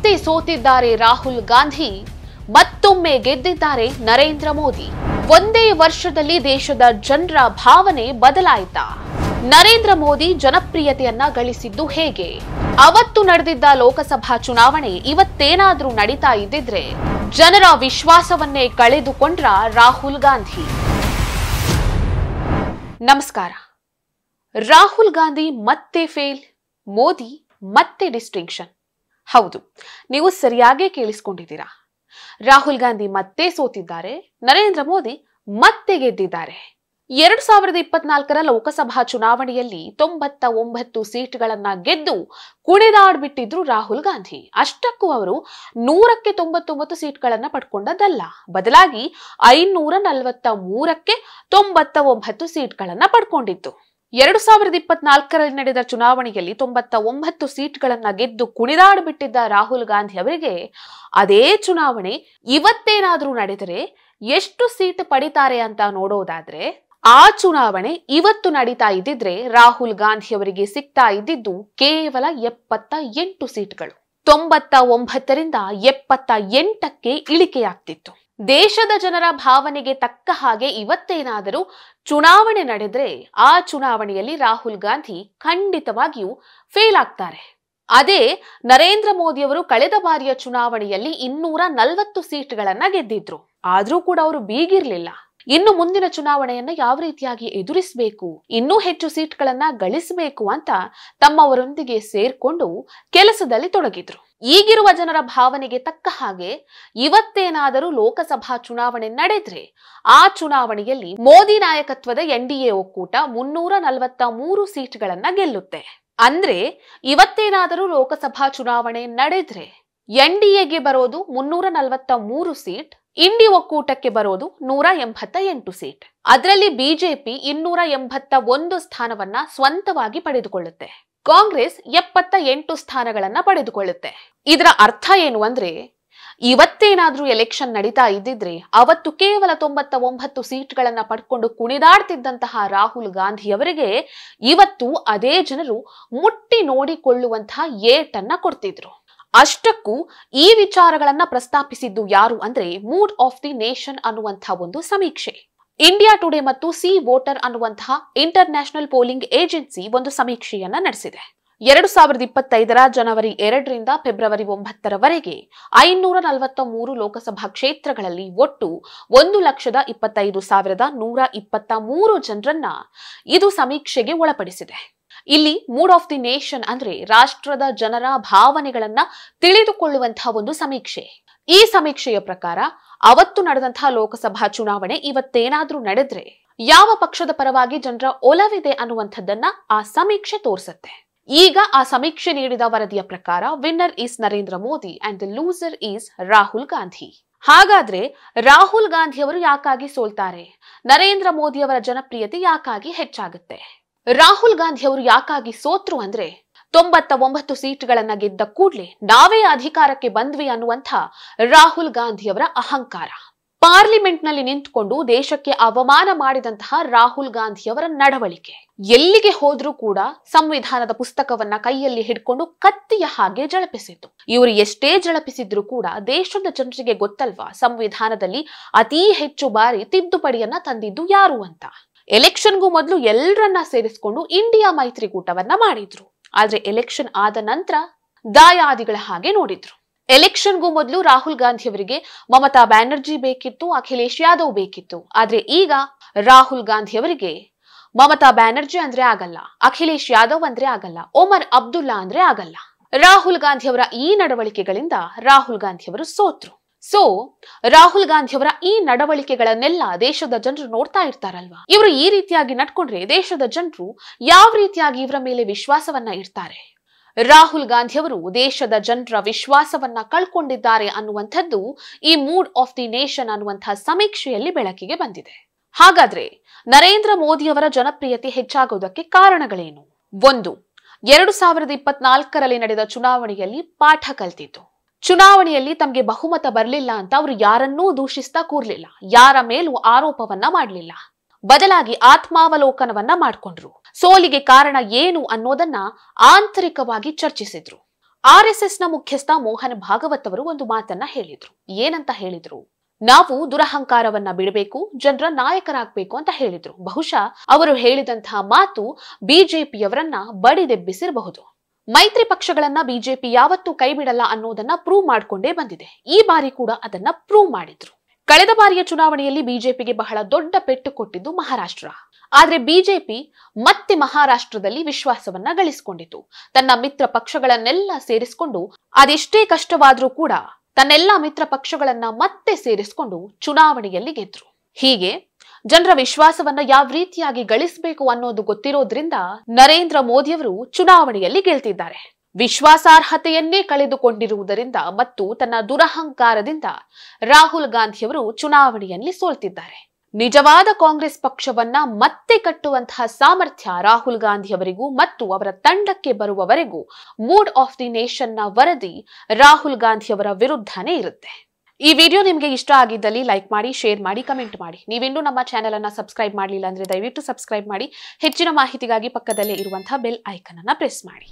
ಮತ್ತೆ ಸೋತಿದ್ದಾರೆ ರಾಹುಲ್ ಗಾಂಧಿ, ಮತ್ತೊಮ್ಮೆ ಗೆದ್ದಿದ್ದಾರೆ ನರೇಂದ್ರ ಮೋದಿ. ಒಂದೇ ವರ್ಷದಲ್ಲಿ ದೇಶದ ಜನರ ಭಾವನೆ ಬದಲಾಯಿತಾ? ನರೇಂದ್ರ ಮೋದಿ ಜನಪ್ರಿಯತೆಯನ್ನ ಗಳಿಸಿದ್ದು ಹೇಗೆ? ಅವತ್ತು ನಡೆದಿದ್ದ ಲೋಕಸಭಾ ಚುನಾವಣೆ ಇವತ್ತೇನಾದ್ರೂ ನಡೀತಾ ಇದ್ದಿದ್ರೆ ಜನರ ವಿಶ್ವಾಸವನ್ನೇ ಕಳೆದುಕೊಂಡ್ರ ರಾಹುಲ್ ಗಾಂಧಿ? ನಮಸ್ಕಾರ. ರಾಹುಲ್ ಗಾಂಧಿ ಮತ್ತೆ ಫೇಲ್, ಮೋದಿ ಮತ್ತೆ ಡಿಸ್ಟಿಂಕ್ಷನ್. ಹೌದು, ನೀವು ಸರಿಯಾಗಿ ಕೇಳಿಸಿಕೊಂಡಿದ್ದೀರಾ. ರಾಹುಲ್ ಗಾಂಧಿ ಮತ್ತೆ ಸೋತಿದ್ದಾರೆ, ನರೇಂದ್ರ ಮೋದಿ ಮತ್ತೆ ಗೆದ್ದಿದ್ದಾರೆ. 2024ರ ಲೋಕಸಭಾ ಚುನಾವಣೆಯಲ್ಲಿ 99 ಸೀಟ್ಗಳನ್ನ ಗೆದ್ದು ಕುಣಿದಾಡ್ಬಿಟ್ಟಿದ್ರು ರಾಹುಲ್ ಗಾಂಧಿ. ಅಷ್ಟಕ್ಕೂ ಅವರು 100ಕ್ಕೆ 99 ಸೀಟ್ಗಳನ್ನ ಪಡ್ಕೊಂಡದ್ದಲ್ಲ, ಬದಲಾಗಿ 543ಕ್ಕೆ 99 ಸೀಟ್ಗಳನ್ನ ಪಡ್ಕೊಂಡಿತ್ತು. 2024ರಲ್ಲಿ ನಡೆದ ಚುನಾವಣೆಯಲ್ಲಿ 99 ಸೀಟ್ಗಳನ್ನ ಗೆದ್ದು ಕುಣಿದಾಡ್ಬಿಟ್ಟಿದ್ದ ರಾಹುಲ್ ಗಾಂಧಿ ಅವರಿಗೆ ಅದೇ ಚುನಾವಣೆ ಇವತ್ತೇನಾದ್ರೂ ನಡೆದರೆ ಎಷ್ಟು ಸೀಟ್ ಪಡಿತಾರೆ ಅಂತ ನೋಡೋದಾದ್ರೆ, ಆ ಚುನಾವಣೆ ಇವತ್ತು ನಡೀತಾ ಇದ್ದಿದ್ರೆ ರಾಹುಲ್ ಗಾಂಧಿ ಅವರಿಗೆ ಸಿಗ್ತಾ ಇದ್ದಿದ್ದು ಕೇವಲ 78 ಸೀಟ್ಗಳು. 99ರಿಂದ 78ಕ್ಕೆ ಇಳಿಕೆಯಾಗ್ತಿತ್ತು. ದೇಶದ ಜನರ ಭಾವನೆಗೆ ತಕ್ಕ ಹಾಗೆ ಇವತ್ತೇನಾದರೂ ಚುನಾವಣೆ ನಡೆದ್ರೆ ಆ ಚುನಾವಣೆಯಲ್ಲಿ ರಾಹುಲ್ ಗಾಂಧಿ ಖಂಡಿತವಾಗಿಯೂ ಫೇಲ್ ಆಗ್ತಾರೆ. ಅದೇ ನರೇಂದ್ರ ಮೋದಿ ಅವರು ಕಳೆದ ಬಾರಿಯ ಚುನಾವಣೆಯಲ್ಲಿ 240 ಸೀಟ್ಗಳನ್ನ ಗೆದ್ದಿದ್ರು. ಆದ್ರೂ ಕೂಡ ಅವರು ಬೀಗಿರ್ಲಿಲ್ಲ. ಇನ್ನು ಮುಂದಿನ ಚುನಾವಣೆಯನ್ನ ಯಾವ ರೀತಿಯಾಗಿ ಎದುರಿಸಬೇಕು, ಇನ್ನೂ ಹೆಚ್ಚು ಸೀಟ್ಗಳನ್ನ ಗಳಿಸಬೇಕು ಅಂತ ತಮ್ಮವರೊಂದಿಗೆ ಸೇರ್ಕೊಂಡು ಕೆಲಸದಲ್ಲಿ ತೊಡಗಿದ್ರು. ಈಗಿರುವ ಜನರ ಭಾವನೆಗೆ ತಕ್ಕ ಹಾಗೆ ಇವತ್ತೇನಾದರೂ ಲೋಕಸಭಾ ಚುನಾವಣೆ ನಡೆದ್ರೆ ಆ ಚುನಾವಣೆಯಲ್ಲಿ ಮೋದಿ ನಾಯಕತ್ವದ NDA ಒಕ್ಕೂಟ 343 ಸೀಟ್ಗಳನ್ನ ಗೆಲ್ಲುತ್ತೆ. ಅಂದ್ರೆ ಇವತ್ತೇನಾದರೂ ಲೋಕಸಭಾ ಚುನಾವಣೆ ನಡೆದ್ರೆ NDAಗೆ ಬರೋದು 343 ಸೀಟ್, ಇಂಡಿ ಒಕ್ಕೂಟಕ್ಕೆ ಬರೋದು 188 ಸೀಟ್. ಅದರಲ್ಲಿ ಬಿಜೆಪಿ 281 ಸ್ಥಾನವನ್ನ ಸ್ವಂತವಾಗಿ ಪಡೆದುಕೊಳ್ಳುತ್ತೆ. ಕಾಂಗ್ರೆಸ್ 78 ಸ್ಥಾನಗಳನ್ನ ಪಡೆದುಕೊಳ್ಳುತ್ತೆ. ಇದರ ಅರ್ಥ ಏನು ಅಂದ್ರೆ, ಇವತ್ತೇನಾದ್ರೂ ಎಲೆಕ್ಷನ್ ನಡೀತಾ ಇದ್ದಿದ್ರೆ ಅವತ್ತು ಕೇವಲ 99 ಸೀಟ್ಗಳನ್ನ ಪಡ್ಕೊಂಡು ಕುಣಿದಾಡ್ತಿದ್ದಂತಹ ರಾಹುಲ್ ಗಾಂಧಿ ಅವರಿಗೆ ಇವತ್ತು ಅದೇ ಜನರು ಮುಟ್ಟಿ ನೋಡಿಕೊಳ್ಳುವಂತಹ ಏಟನ್ನ ಕೊಡ್ತಿದ್ರು. ಅಷ್ಟಕ್ಕೂ ಈ ವಿಚಾರಗಳನ್ನ ಪ್ರಸ್ತಾಪಿಸಿದ್ದು ಯಾರು ಅಂದ್ರೆ, ಮೂಡ್ ಆಫ್ ದಿ ನೇಷನ್ ಅನ್ನುವಂತಹ ಒಂದು ಸಮೀಕ್ಷೆ. ಇಂಡಿಯಾ ಟುಡೇ ಮತ್ತು ಸಿ ವೋಟರ್ ಅನ್ನುವಂತಹ ಇಂಟರ್ನ್ಯಾಷನಲ್ ಪೋಲಿಂಗ್ ಏಜೆನ್ಸಿ ಒಂದು ಸಮೀಕ್ಷೆಯನ್ನ ನಡೆಸಿದೆ. 2025ರ ಜನವರಿ 2ರಿಂದ ಫೆಬ್ರವರಿ 9ರವರೆಗೆ 543 ಲೋಕಸಭಾ ಕ್ಷೇತ್ರಗಳಲ್ಲಿ ಒಟ್ಟು 1,25,123 ಜನರನ್ನ ಇದು ಸಮೀಕ್ಷೆಗೆ ಒಳಪಡಿಸಿದೆ. ಇಲ್ಲಿ ಮೂಡ್ ಆಫ್ ದಿ ನೇಷನ್ ಅಂದ್ರೆ ರಾಷ್ಟ್ರದ ಜನರ ಭಾವನೆಗಳನ್ನ ತಿಳಿದುಕೊಳ್ಳುವಂತಹ ಒಂದು ಸಮೀಕ್ಷೆ. ಈ ಸಮೀಕ್ಷೆಯ ಪ್ರಕಾರ ಅವತ್ತು ನಡೆದಂತಹ ಲೋಕಸಭಾ ಚುನಾವಣೆ ಇವತ್ತೇನಾದ್ರೂ ನಡೆದ್ರೆ ಯಾವ ಪಕ್ಷದ ಪರವಾಗಿ ಜನರ ಒಲವಿದೆ ಅನ್ನುವಂಥದ್ದನ್ನ ಆ ಸಮೀಕ್ಷೆ ತೋರಿಸುತ್ತೆ. ಈಗ ಆ ಸಮೀಕ್ಷೆ ನೀಡಿದ ವರದಿಯ ಪ್ರಕಾರ winner is Narendra Modi and the loser is Rahul Gandhi. ಹಾಗಾದ್ರೆ ರಾಹುಲ್ ಗಾಂಧಿ ಅವರು ಯಾಕಾಗಿ ಸೋಲ್ತಾರೆ? ನರೇಂದ್ರ ಮೋದಿ ಅವರ ಜನಪ್ರಿಯತೆ ಯಾಕಾಗಿ ಹೆಚ್ಚಾಗುತ್ತೆ? ರಾಹುಲ್ ಗಾಂಧಿ ಅವರು ಯಾಕಾಗಿ ಸೋತ್ರು ಅಂದ್ರೆ, 99 ಸೀಟ್ಗಳನ್ನ ಗೆದ್ದ ಕೂಡ್ಲೆ ನಾವೇ ಅಧಿಕಾರಕ್ಕೆ ಬಂದ್ವಿ ಅನ್ನುವಂಥ ರಾಹುಲ್ ಗಾಂಧಿ ಅವರ ಅಹಂಕಾರ. ಪಾರ್ಲಿಮೆಂಟ್ ನಲ್ಲಿ ನಿಂತ್ಕೊಂಡು ದೇಶಕ್ಕೆ ಅವಮಾನ ಮಾಡಿದಂತಹ ರಾಹುಲ್ ಗಾಂಧಿ ಅವರ ನಡವಳಿಕೆ. ಎಲ್ಲಿಗೆ ಹೋದ್ರೂ ಕೂಡ ಸಂವಿಧಾನದ ಪುಸ್ತಕವನ್ನ ಕೈಯಲ್ಲಿ ಹಿಡ್ಕೊಂಡು ಕತ್ತಿಯ ಹಾಗೆ ಜಳಪಿಸಿತ್ತು. ಇವರು ಎಷ್ಟೇ ಜಳಪಿಸಿದ್ರು ಕೂಡ ದೇಶದ ಜನರಿಗೆ ಗೊತ್ತಲ್ವಾ ಸಂವಿಧಾನದಲ್ಲಿ ಅತಿ ಹೆಚ್ಚು ಬಾರಿ ತಿದ್ದುಪಡಿಯನ್ನ ತಂದಿದ್ದು ಯಾರು ಅಂತ. ಎಲೆಕ್ಷನ್ಗೂ ಮೊದಲು ಎಲ್ಲರನ್ನ ಸೇರಿಸಿಕೊಂಡು ಇಂಡಿಯಾ ಮೈತ್ರಿಕೂಟವನ್ನ ಮಾಡಿದ್ರು. ಆದ್ರೆ ಎಲೆಕ್ಷನ್ ಆದ ನಂತರ ದಾಯಾದಿಗಳ ಹಾಗೆ ನೋಡಿದ್ರು. ಎಲೆಕ್ಷನ್ಗೂ ಮೊದಲು ರಾಹುಲ್ ಗಾಂಧಿ ಅವರಿಗೆ ಮಮತಾ ಬ್ಯಾನರ್ಜಿ ಬೇಕಿತ್ತು, ಅಖಿಲೇಶ್ ಯಾದವ್ ಬೇಕಿತ್ತು. ಆದ್ರೆ ಈಗ ರಾಹುಲ್ ಗಾಂಧಿ ಅವರಿಗೆ ಮಮತಾ ಬ್ಯಾನರ್ಜಿ ಅಂದ್ರೆ ಆಗಲ್ಲ, ಅಖಿಲೇಶ್ ಯಾದವ್ ಅಂದ್ರೆ ಆಗಲ್ಲ, ಒಮರ್ ಅಬ್ದುಲ್ಲಾ ಅಂದ್ರೆ ಆಗಲ್ಲ. ರಾಹುಲ್ ಗಾಂಧಿ ಅವರ ಈ ನಡವಳಿಕೆಗಳಿಂದ ರಾಹುಲ್ ಗಾಂಧಿ ಅವರು ಸೋತ್ರು. ರಾಹುಲ್ ಗಾಂಧಿ ಅವರ ಈ ನಡವಳಿಕೆಗಳನ್ನೆಲ್ಲ ದೇಶದ ಜನರು ನೋಡ್ತಾ ಇರ್ತಾರಲ್ವಾ. ಇವರು ಈ ರೀತಿಯಾಗಿ ನಡ್ಕೊಂಡ್ರೆ ದೇಶದ ಜನರು ಯಾವ ರೀತಿಯಾಗಿ ಇವರ ಮೇಲೆ ವಿಶ್ವಾಸವನ್ನ ಇಡ್ತಾರೆ? ರಾಹುಲ್ ಗಾಂಧಿ ಅವರು ದೇಶದ ಜನರ ವಿಶ್ವಾಸವನ್ನ ಕಳ್ಕೊಂಡಿದ್ದಾರೆ ಅನ್ನುವಂಥದ್ದು ಈ ಮೂಡ್ ಆಫ್ ದಿ ನೇಷನ್ ಅನ್ನುವಂತಹ ಸಮೀಕ್ಷೆಯಲ್ಲಿ ಬೆಳಕಿಗೆ ಬಂದಿದೆ. ಹಾಗಾದ್ರೆ ನರೇಂದ್ರ ಮೋದಿ ಅವರ ಜನಪ್ರಿಯತೆ ಹೆಚ್ಚಾಗೋದಕ್ಕೆ ಕಾರಣಗಳೇನು? 1, 2024ರಲ್ಲಿ ನಡೆದ ಚುನಾವಣೆಯಲ್ಲಿ ಪಾಠ ಕಲ್ತಿದ್ದು. ಚುನಾವಣೆಯಲ್ಲಿ ತಮಗೆ ಬಹುಮತ ಬರಲಿಲ್ಲ ಅಂತ ಅವರು ಯಾರನ್ನೂ ದೂಷಿಸ್ತಾ ಕೂರ್ಲಿಲ್ಲ, ಯಾರ ಮೇಲೂ ಆರೋಪವನ್ನ ಮಾಡಲಿಲ್ಲ. ಬದಲಾಗಿ ಆತ್ಮಾವಲೋಕನವನ್ನ ಮಾಡಿಕೊಂಡ್ರು. ಸೋಲಿಗೆ ಕಾರಣ ಏನು ಅನ್ನೋದನ್ನ ಆಂತರಿಕವಾಗಿ ಚರ್ಚಿಸಿದ್ರು. ಆರ್ಎಸ್ಎಸ್ ನ ಮುಖ್ಯಸ್ಥ ಮೋಹನ್ ಭಾಗವತ್ ಅವರು ಒಂದು ಮಾತನ್ನ ಹೇಳಿದ್ರು. ಏನಂತ ಹೇಳಿದ್ರು? ನಾವು ದುರಹಂಕಾರವನ್ನ ಬಿಡಬೇಕು, ಜನರ ನಾಯಕರಾಗಬೇಕು ಅಂತ ಹೇಳಿದ್ರು. ಬಹುಶಃ ಅವರು ಹೇಳಿದಂತಹ ಮಾತು ಬಿಜೆಪಿಯವರನ್ನ ಬಡಿದೆಬ್ಬಿಸಿರಬಹುದು. ಮೈತ್ರಿ ಪಕ್ಷಗಳನ್ನ ಬಿಜೆಪಿ ಯಾವತ್ತೂ ಕೈ ಬಿಡಲ್ಲ ಅನ್ನೋದನ್ನ ಪ್ರೂವ್ ಮಾಡ್ಕೊಂಡೇ ಬಂದಿದೆ. ಈ ಬಾರಿ ಕೂಡ ಅದನ್ನ ಪ್ರೂವ್ ಮಾಡಿದ್ರು. ಕಳೆದ ಬಾರಿಯ ಚುನಾವಣೆಯಲ್ಲಿ ಬಿಜೆಪಿಗೆ ಬಹಳ ದೊಡ್ಡ ಪೆಟ್ಟು ಕೊಟ್ಟಿದ್ದು ಮಹಾರಾಷ್ಟ್ರ. ಆದ್ರೆ ಬಿಜೆಪಿ ಮತ್ತೆ ಮಹಾರಾಷ್ಟ್ರದಲ್ಲಿ ವಿಶ್ವಾಸವನ್ನ ಗಳಿಸಿಕೊಂಡಿತು. ತನ್ನ ಮಿತ್ರ ಪಕ್ಷಗಳನ್ನೆಲ್ಲ ಸೇರಿಸಿಕೊಂಡು, ಅದೆಷ್ಟೇ ಕಷ್ಟವಾದ್ರೂ ಕೂಡ ತನ್ನೆಲ್ಲ ಮಿತ್ರ ಪಕ್ಷಗಳನ್ನ ಮತ್ತೆ ಸೇರಿಸಿಕೊಂಡು ಚುನಾವಣೆಯಲ್ಲಿ ಗೆದ್ರು. ಹೀಗೆ ಜನರ ವಿಶ್ವಾಸವನ್ನ ಯಾವ ರೀತಿಯಾಗಿ ಗಳಿಸಬೇಕು ಅನ್ನೋದು ಗೊತ್ತಿರೋದ್ರಿಂದ ನರೇಂದ್ರ ಮೋದಿಯವರು ಚುನಾವಣೆಯಲ್ಲಿ ಗೆಲ್ತಿದ್ದಾರೆ. ವಿಶ್ವಾಸಾರ್ಹತೆಯನ್ನೇ ಕಳೆದುಕೊಂಡಿರುವುದರಿಂದ ಮತ್ತು ತನ್ನ ದುರಹಂಕಾರದಿಂದ ರಾಹುಲ್ ಗಾಂಧಿಯವರು ಚುನಾವಣೆಯಲ್ಲಿ ಸೋಲ್ತಿದ್ದಾರೆ. ನಿಜವಾದ ಕಾಂಗ್ರೆಸ್ ಪಕ್ಷವನ್ನ ಮತ್ತೆ ಕಟ್ಟುವಂತಹ ಸಾಮರ್ಥ್ಯ ರಾಹುಲ್ ಗಾಂಧಿಯವರಿಗೂ ಮತ್ತು ಅವರ ತಂಡಕ್ಕೆ ಬರುವವರೆಗೂ ಮೂಡ್ ಆಫ್ ದಿ ನೇಷನ್ ನ ವರದಿ ರಾಹುಲ್ ಗಾಂಧಿಯವರ ವಿರುದ್ಧನೇ ಇರುತ್ತೆ. ಈ ವಿಡಿಯೋ ನಿಮಗೆ ಇಷ್ಟ ಆಗಿದ್ದಲ್ಲಿ ಲೈಕ್ ಮಾಡಿ, ಶೇರ್ ಮಾಡಿ, ಕಮೆಂಟ್ ಮಾಡಿ. ನೀವಿನ್ನೂ ನಮ್ಮ ಚಾನೆಲ್ ಅನ್ನ ಸಬ್ಸ್ಕ್ರೈಬ್ ಮಾಡಲಿಲ್ಲ ಅಂದ್ರೆ ದಯವಿಟ್ಟು ಸಬ್ಸ್ಕ್ರೈಬ್ ಮಾಡಿ. ಹೆಚ್ಚಿನ ಮಾಹಿತಿಗಾಗಿ ಪಕ್ಕದಲ್ಲೇ ಇರುವಂತಹ ಬೆಲ್ ಐಕನ್ ಅನ್ನ ಪ್ರೆಸ್ ಮಾಡಿ.